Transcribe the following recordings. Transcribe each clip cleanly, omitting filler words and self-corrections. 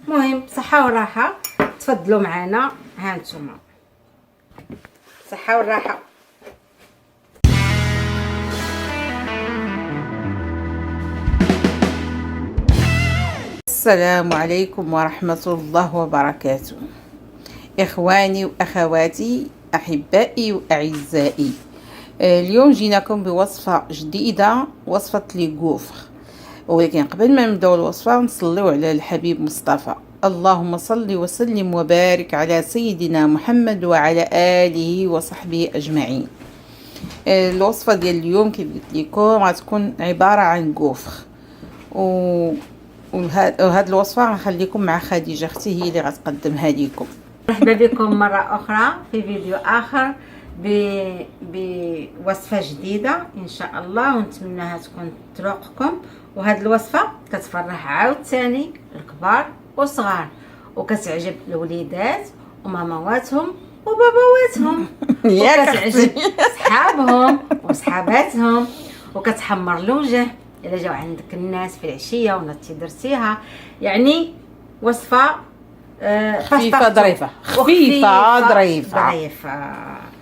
المهم صحه وراحه، تفضلوا معنا. ها انتم صحه والراحه. السلام عليكم ورحمة الله وبركاته، إخواني وأخواتي أحبائي وأعزائي. اليوم جيناكم بوصفة جديدة، وصفة لي غوفر. ولكن قبل ما نبداو الوصفة نصليو على الحبيب مصطفى. اللهم صل وسلم وبارك على سيدنا محمد وعلى آله وصحبه أجمعين. الوصفة ديال اليوم كيف قلت لكم غتكون عبارة عن غوفر، وهاد الوصفة غنخليكم مع خديجة اختي، هي اللي غتقدمها لكم. مرحبا بكم مرة أخرى في فيديو آخر بوصفة جديدة إن شاء الله، ونتمنىها تكون تروقكم. وهاد الوصفة كتفرح عاوتاني الكبار والصغار، وكتعجب الوليدات ومامواتهم وباباواتهم وكتعجب صحابهم وصحاباتهم، وكتحمر الوجه إلا جاو عندك الناس في العشية ونضتي درتيها. يعني وصفة خفيفة ظريفة، خفيفة ظريفة.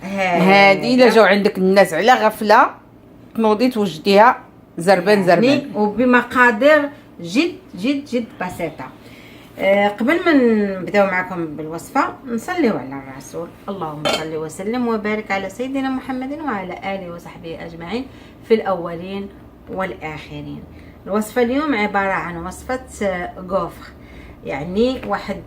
هادي إلا جاو عندك الناس على غفلة تنوضي توجديها زربان زربان، وبمقادير جد جد جد بسيطة. قبل ما نبداو معكم بالوصفة نصليو على الرسول. اللهم صل وسلم وبارك على سيدنا محمد وعلى آله وصحبه أجمعين في الأولين والآخرين. الوصفة اليوم عبارة عن وصفة غوفر، يعني واحد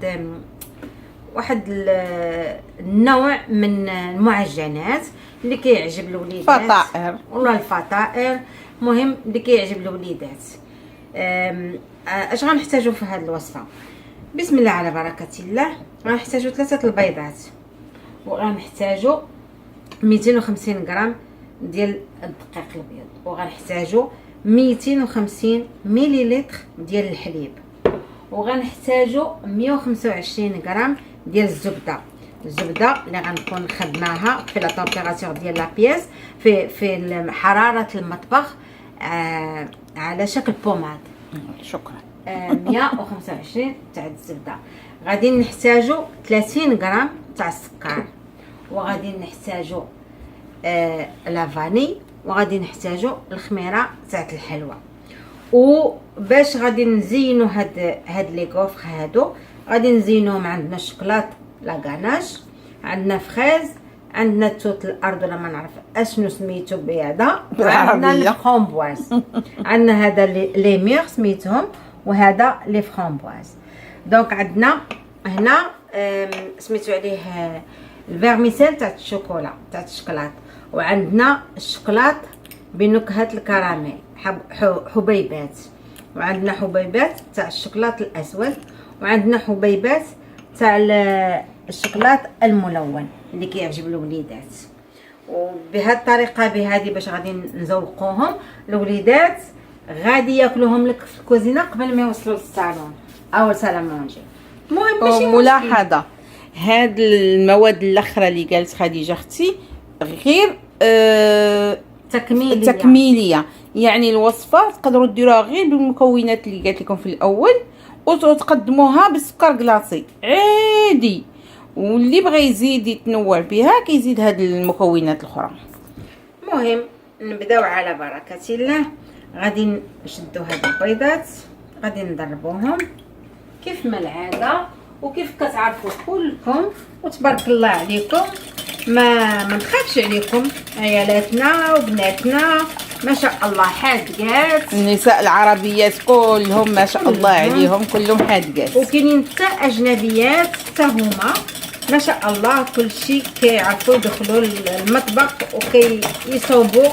النوع من المعجنات اللي كيعجب الوليدات، فطائر ولا الفطائر، مهم اللي كيعجب الوليدات. اش غنحتاجو في هذه الوصفه؟ بسم الله على بركه الله. غنحتاجو 3 البيضات، وغنحتاجو 250 غرام ديال الدقيق الابيض، وغنحتاجو 250 مليلتر ديال الحليب، وغنحتاجو 125 غرام ديال الزبده اللي غنكون خدناها في لا طومبيراتور ديال لا بياس، في حراره المطبخ، على شكل بوماد. شكرا. 125 تاع الزبده. غادي نحتاجو 30 غرام تاع السكر، وغادي نحتاجو لافاني، وغادي نحتاجو الخميره تاع الحلوى. وباش غادي نزينو هاد لي غوفر هادو، غادي نزينوهم. عندنا الشوكولات لا غاناش، عندنا فريز، عندنا توت الارض ولا ما نعرف اشنو سميتو بهذا، عندنا الفرامبواز، عندنا هذا لي ميغ سميتهم، وهذا لي فرامبواز. دونك عندنا هنا سميتو عليه الفيرميسيل تاع الشوكولا تاع الشوكولات، وعندنا الشوكولات بنكهه الكراميل حبيبات، وعندنا حبيبات تاع الشوكولات الاسود، وعندنا حبيبات تاع الشوكولات الملون اللي كيعجب الوليدات. وبهذه الطريقه بهذه باش غادي نزوقوهم الوليدات، غادي ياكلوهم لك في الكوزينه قبل ما يوصلوا للصالون او للسالامونجي. المهم ماشي ملاحظه، هاد المواد الاخرى اللي قالت خديجه اختي غير تكميليه، يعني الوصفه تقدروا ديروها غير بالمكونات اللي قالت لكم في الاول، وتقدموها بالسكر كلاصي عادي، واللي بغى يزيد يتنوع بها كيزيد هاد المكونات الاخرى. المهم نبداو على بركه الله. غادي نشدو هاد البيضات، غادي نضربوهم كيف ما العاده وكيف كتعرفوا كلكم، وتبارك الله عليكم. ما نخافش عليكم عيالاتنا وبناتنا، ما شاء الله حادقات. النساء العربيات كلهم ما شاء الله عليهم كلهم حادقات، وكاينين حتى اجنبيات حتى هما ما شاء الله كلشي كيعرفوا يدخلوا المطبخ وكيصوبوا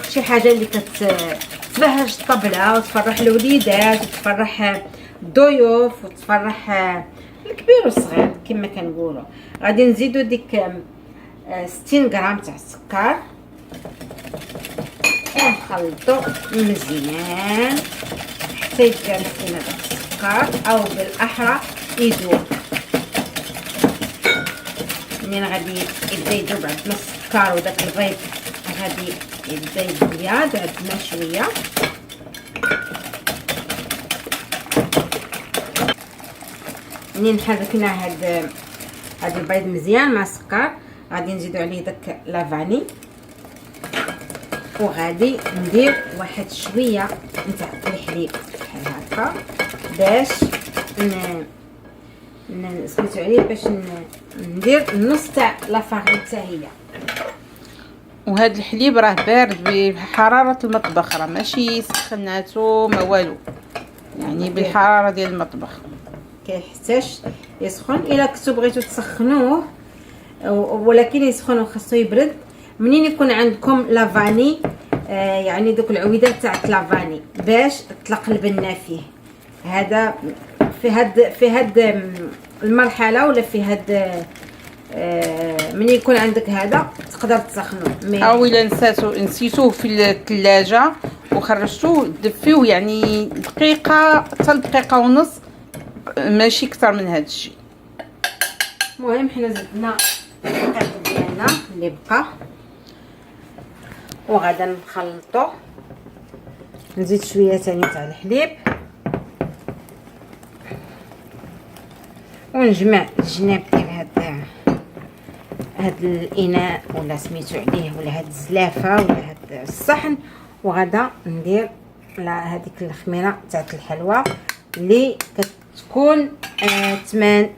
شي حاجه اللي كتبهج الطبله وتفرح الوليدات وتفرح الضيوف وتفرح الكبير والصغير كما كنقولوا. غادي نزيدو ديك 60 غرام تاع السكر، ونخلطو مزيان حتى يتجانس لنا داك السكر، او بالاحرى يذوب. منين غادي يبدا يذوب عندنا السكر وداك البيض غادي يبدا يبيض عندنا شويه. منين حركنا هاد البيض مزيان مع السكر، غادي نزيدو عليه داك لافاني، وغادي ندير واحد شويه نتاع الحليب بحال هكا باش سميتو عليه، باش ندير النص تاع لافارين حتى هي. وهذا الحليب راه بارد بحراره المطبخ، راه ماشي سخناتو ما والو، يعني بالحراره ديال المطبخ. كيحتاج يسخن. الا كنتو بغيتو تسخنوه ولكن يسخن وخاصو يبرد. منين يكون عندكم لافاني يعني دوك العويدات تاع لافاني باش تطلق البنه فيه، هذا في هاد المرحله ولا في هاد من يكون عندك هذا تقدر تسخنوه. او الا نسيتوه في الثلاجه وخرجتوه دفيوه يعني دقيقه حتى دقيقه ونص، ماشي اكثر من هذا الشيء. المهم حنا زدنا الدقيق ديالنا اللي بقى وغادا نخلطو. نزيد شويه ثاني تاع الحليب ونجمع الجناب ديال هاد الاناء ولا سميتو عليه ولا هاد الزلافه ولا هاد الصحن، وغادا ندير هذيك الخميره تاع الحلوى اللي كتكون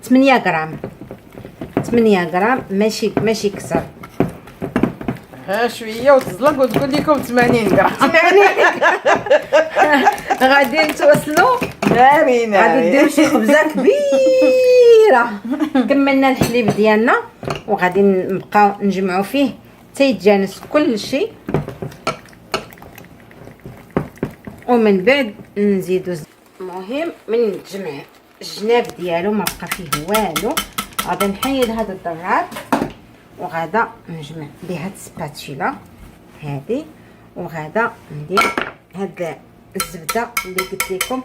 8 غرام 8 غرام، ماشي كثر. ها شويه وتزلق وتقول لكم 80 غرام. غادي نتوصلوا نارين، غادي نديروا شي خبزه كبيره. كملنا الحليب ديالنا وغادي نبقاو نجمعوا فيه حتى يتجانس كل شيء، ومن بعد نزيدو المهم من تجمع الجناب ديالو ما بقى فيه والو، غادي نحيد هذا الدرات وغادا نجمع بهاد السباتشيلا هذه، وغادا ندير هاد الزبده اللي قلت لكم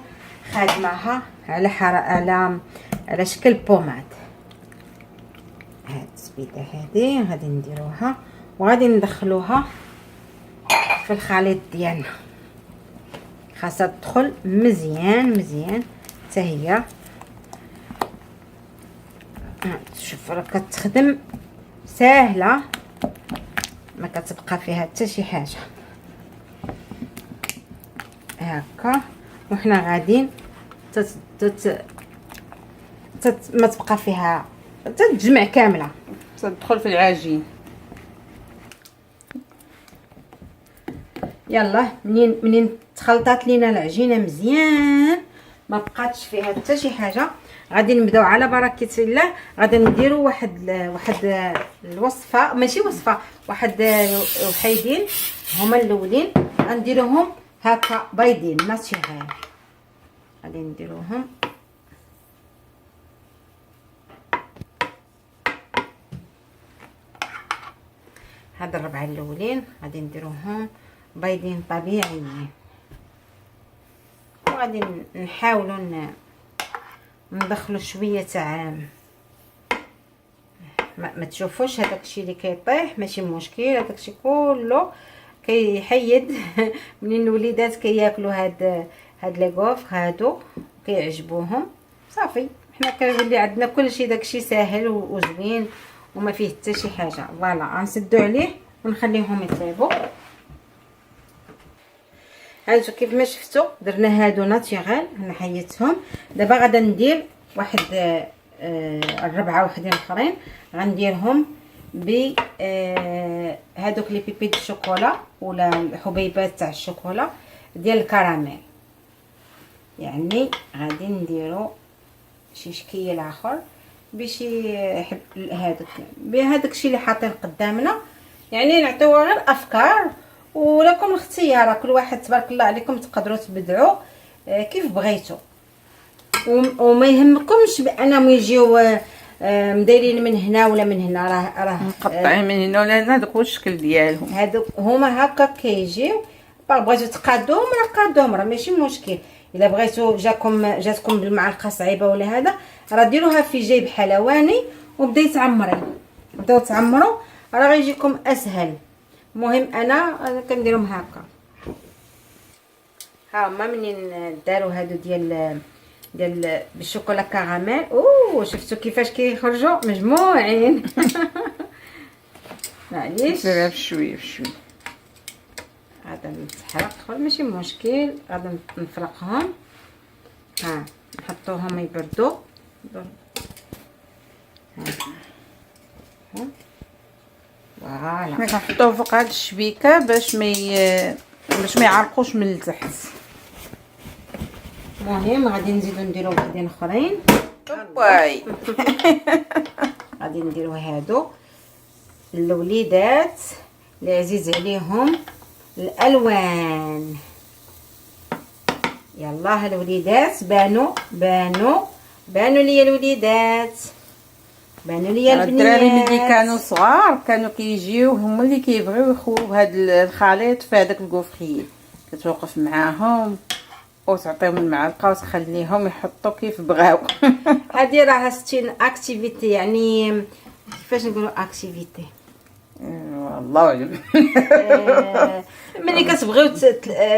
خادماها على شكل بوماد. هاد الزبيده هذه غادي نديروها وغادي ندخلوها في الخليط ديالنا، خاصها تدخل مزيان حتى هي. شوف راه كتخدم ساهله، ما كتبقى فيها حتى شي حاجه هكا. وحنا غاديين ما تبقى فيها تتجمع كامله، تدخل في العجين. يلا منين تخلطات لينا العجينه مزيان ما بقاتش فيها حتى شي حاجه، غادي نبداو على بركه الله. غادي نديروا واحد الوصفه، ماشي وصفه، واحد وحيدين هما الاولين غنديروهم هكا بيضين ناتشورال، غادي نديروهم هاد الربعه الاولين غادي نديروهم بيضين طبيعيين، وغادي نحاولوا ندخلوا شويه تاع ما تشوفوش هذاك الشيء اللي كيطيح ماشي مشكل، هذاك الشيء كله كيحيد. منين الوليدات كياكلوا هاد لي غوف هادو كيعجبوهم صافي. حنا كنولي عندنا كل شيء داك الشيء ساهل وزوين وما فيه حتى شي حاجه. فوالا غنسدو عليه ونخليهم يطيبوا. هانتو كيف ما شفتوا درنا هادو ناتشورال، انا حيدتهم. دابا غادا ندير واحد الربعه وحدين اخرين غنديرهم ب هادوك لي بيبي دو الشوكولا ولا الحبيبات تاع الشوكولا ديال الكراميل، يعني غادي نديرو شي شكل اخر باش يحب هذاك الشيء اللي حاطين قدامنا، يعني نعطيوها غير افكار ولكم الاختيار. كل واحد تبارك الله عليكم تقدروا تبدعوا كيف بغيتوا، وما يهمكمش بانهم يجيو مدايرين من هنا ولا من هنا، راه مقطعين من هنا ولا هنا. هذاك هو الشكل ديالهم، هادوك هما هكا كيجيو. بغيتو تقادوهم راه قادوهم، راه ماشي مشكل. الا بغيتو جاتكم بالمعلقه صعيبه ولا هذا، راه ديروها في جيب حلواني وبداو تعمروا راه غيجيكم اسهل. المهم انا كنديرهم هكا. ها هما منين داروا هادو ديال بالشوكولا كراميل. شفتوا كيفاش كيخرجوا مجموعين. معليش نديرها بشويه بشويه. غادا نتحرق ماشي مشكل، غادا نفرقهم. ها نحطوهم يبردوا. فوالا كنحطوه فوق هاد الشبيكه باش ما يعرقوش من التحت. المهم غادي نزيدو نديرو وحدين اخرين. واي غادي نديرو هادو الوليدات اللي عزيز عليهم الالوان. يلا الوليدات بانوا ليا الوليدات، بانوا ليا الدراري ملي البنات. كانوا صغار كانوا كيجيو هما اللي كيبغيو يخووا هذا الخليط في هذاك الكوفخي، كتوقف معاهم وتعطيهم المعلقه وتخليهم يحطوا كيف بغاو. هادي راها ستين اكتيفيتي، يعني كيفاش نقولوا اكتيفيتي، والله اعلم. ملي كتبغيو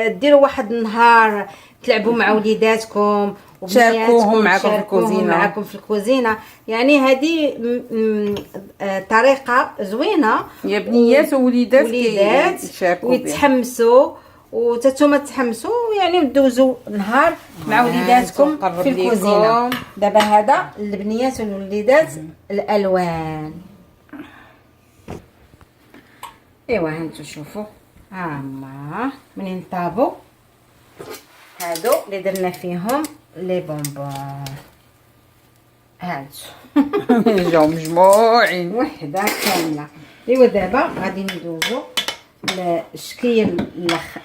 ديروا واحد النهار تلعبوا مع وليداتكم شاركوهم معكم في الكوزينه، معكم في الكوزينه. يعني هذه طريقه زوينه يا بنيات ووليدات يشاركوا ويتحمسوا وتتوما تحمسوا، يعني ندوزوا نهار مع وليداتكم في الكوزينه. دابا هذا البنيات والوليدات الالوان. ايوا هانتو شوفوا هما منين طابوا هادو اللي درنا فيهم لي بونبون. هانتو جاو مجموعين وحده كامله. ايوا دابا غادي ندوزو للشكل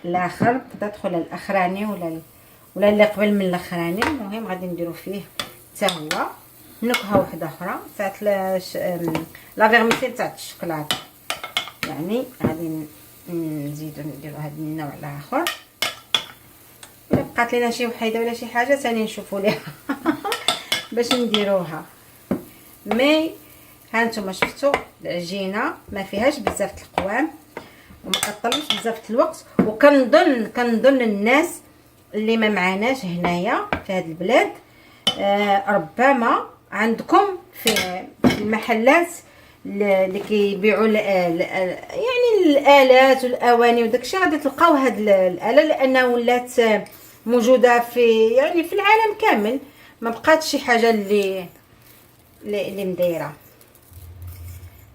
الاخر، تدخل الاخراني ولا اللي قبل من الاخراني. المهم غادي نديرو فيه حتى هو نكهه واحده اخرى تاع لا فيرميسيل تاع الشوكولاته. يعني غادي نزيدو نديرو هذا النوع الاخر. الا بقات لينا شي وحيده ولا شي حاجه ثاني نشوفوا ليها باش نديروها. مي هانتوما شفتوا العجينه ما فيهاش بزاف القوام وما كطلبش بزاف الوقت. وكنظن الناس اللي ما معاناش هنايا في هذا البلاد ربما عندكم في المحلات اللي كيبيعوا يعني الالات والاواني وداكشي غادي تلقاو هاد الاله، لانها ولات موجوده في يعني في العالم كامل، ما بقاتش شي حاجه اللي مدايره.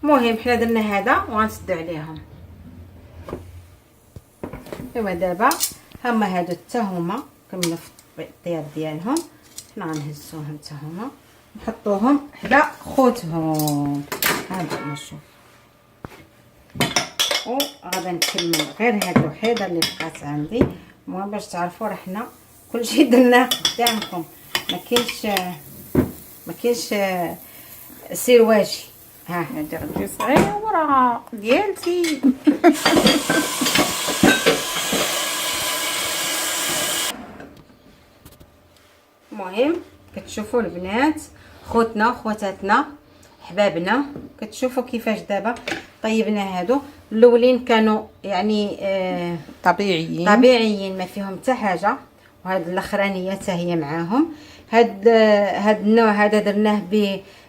المهم حنا درنا هذا وغنسدو عليهم. ايوا دابا هما هادو حتى هما كملوا في الطياب ديالهم. حنا غنهزوهم حتى هما نحطوهم حدا خوتهم. هانتوما نشوف وغادا نكمل غير هاد الوحيده اللي بقات عندي. المهم باش تعرفوا راه حنا كلشي درناه قدامكم، ما كاينش سيرواجي. ها هادي غتجي صغيره ديالتي. المهم كتشوفوا البنات خوتنا خواتاتنا حبابنا، كتشوفوا كيفاش دابا طيبنا. هادو الاولين كانوا يعني طبيعيين ما فيهم حتى حاجه، وهاد الاخرانيه حتى هي معاهم. هاد النوع هذا درناه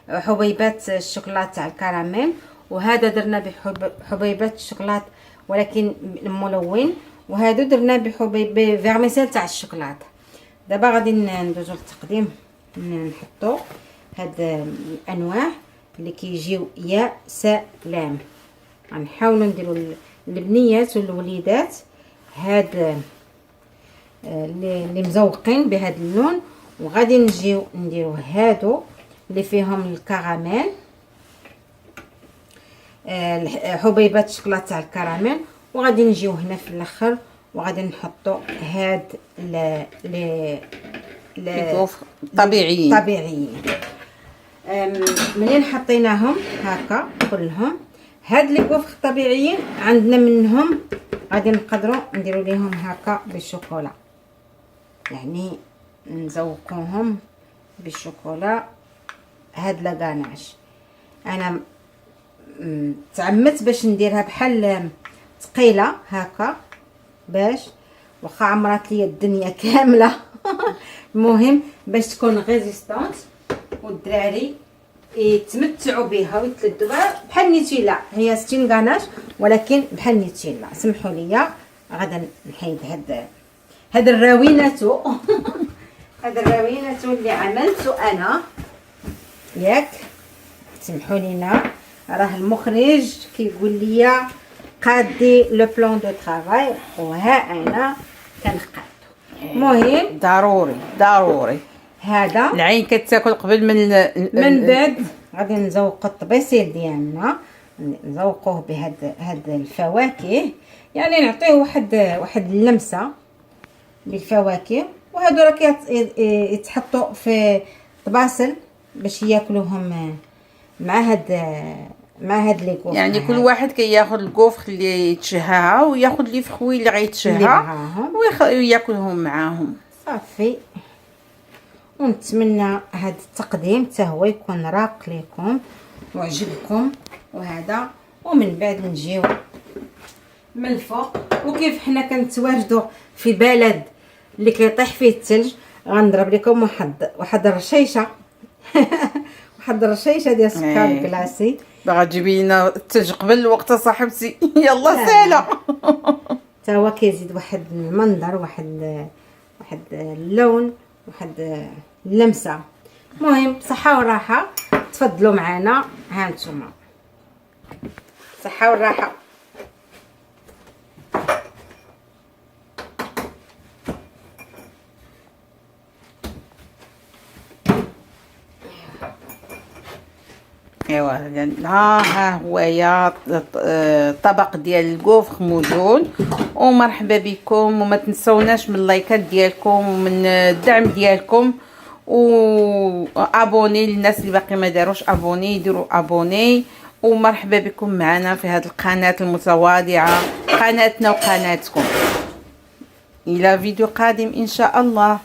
بحبيبات الشوكولاته تاع الكراميل، وهذا درنا بحبيبات الشوكولاته ولكن ملون، وهادو درنا بحبيب فيرميسيل تاع الشوكولاته. دابا غادي ندوزو للتقديم. نحطو هاد الانواع اللي كيجيو يا سلام. غنحاولوا نديروا البنيات والوليدات هاد اللي مزوقين بهذا اللون، وغادي نجيو نديرو هادو اللي فيهم الكراميل حبيبات الشوكولاته تاع الكراميل، وغادي نجيو هنا في الاخر وغادي نحطو هاد طبيعيين. منين حطيناهم هكا كلهم هاد لي كوفخ طبيعيين عندنا منهم غادي نقدروا نديروا ليهم هكا بالشوكولا، يعني نزوقوهم بالشوكولا. هاد لاكاناش انا تعمدت باش نديرها بحال ثقيله هكا باش واخا عمرات ليا الدنيا كامله المهم باش تكون ريزيستانت والدراري يتمتعوا بها ويتلذوا بها بحال نيتيلا. هي 60 غناش ولكن بحال نيتيلا. سمحوا لي غادا نحيد هاد الراويناتو هاد الراويناتو اللي عملتو انا ياك. سمحوا لينا راه المخرج كيقول لي قادي لو بلان دو طرافاي وها انا كنقادو. المهم ضروري هذا العين كتاكل قبل من بعد غادي نزوقوا الطبيسيل ديالنا، نزوقوه بهاد الفواكه، يعني نعطيه واحد اللمسه بالفواكه. وهادو راه يتحطوا في طباسل باش ياكلوهم مع هاد لي كوف. يعني كل واحد كياخذ الكوفخ اللي يتشهاها وياخذ لي فخوي اللي غيتشهى وياكلهم معاهم صافي. ونتمنى هاد التقديم حتى هو يكون راق لكم وعجبكم وهذا. ومن بعد نجيو من الفوق، وكيف حنا كنتواجدوا في بلد اللي كيطيح فيه الثلج غنضرب لكم واحد الرشيشه واحد الرشيشه ديال السكر كلاسي. باغا تجيبي لنا الثلج قبل الوقت صاحبتي. يلا سالا. حتى هو كيزيد واحد المنظر، واحد اللون، واحد اللمسه. المهم صحه وراحه، تفضلوا معنا. ها نتوما صحه وراحه. ايوا ها هو يا طبق ديال الكوفخ موجود. ومرحبا بكم، وما تنسوناش من اللايكات ديالكم ومن الدعم ديالكم، وابوني للناس اللي باقي ما داروش ابوني يديروا ابوني. ومرحبا بكم معنا في هذه القناه المتواضعه، قناتنا وقناتكم. الى فيديو قادم ان شاء الله.